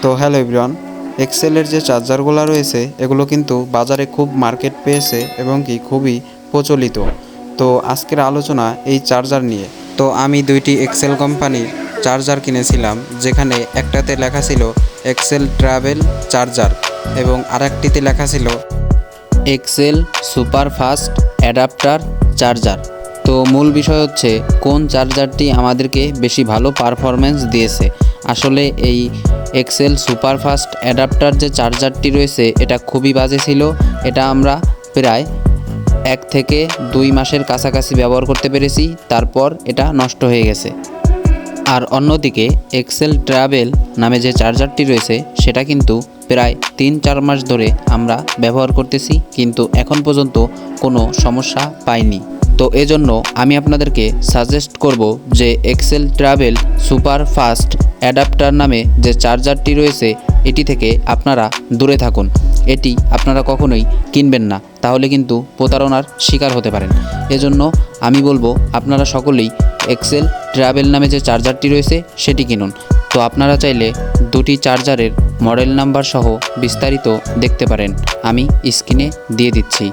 তো hello everyone, এক্সেলের যে চার্জারগুলো রয়েছে এগুলো কিন্তু বাজারে খুব মার্কেট পেয়েছে এবং কি খুবই প্রচলিত। তো আজকের আলোচনা এই চার্জার নিয়ে। তো আমি দুইটি এক্সেল কোম্পানির চার্জার কিনেছিলাম, যেখানে একটাতে লেখা ছিল এক্সেল ট্রাভেল চার্জার এবং আরেকটিতে লেখা ছিল Excel super fast adapter charger. তো মূল বিষয় হচ্ছে কোন চার্জারটি আমাদেরকে বেশি ভালো পারফরম্যান্স দিয়েছে। আসলে এই এক্সেল সুপার ফাস্ট অ্যাডাপ্টার যে চার্জারটি রয়েছে এটা খুবই বাজে ছিল। এটা আমরা প্রায় 1 থেকে 2 মাসের কাছাকাছি ব্যবহার করতে পেরেছি, তারপর এটা নষ্ট হয়ে গেছে। আর অন্যদিকে এক্সেল ট্রাভেল নামে যে চার্জারটি রয়েছে সেটা কিন্তু প্রায় 3-4 মাস ধরে আমরা ব্যবহার করতেছি, কিন্তু এখন পর্যন্ত কোনো সমস্যা পাইনি। তো এজন্য আমি আপনাদেরকে সাজেস্ট করব যে Excel travel super fast adapter নামে যে চার্জারটি রয়েছে এটি থেকে আপনারা দূরে থাকুন। এটি আপনারা কখনোই কিনবেন না, তাহলে কিন্তু প্রতারণার শিকার হতে পারেন। এজন্য আমি বলবো আপনারা সকলেই এক্সেল ট্রাভেল নামে যে চার্জারটি রয়েছে সেটি কিনুন। তো আপনারা চাইলে দুটি চার্জারের মডেল নাম্বার সহ বিস্তারিত দেখতে পারেন, আমি স্ক্রিনে দিয়ে দিচ্ছি।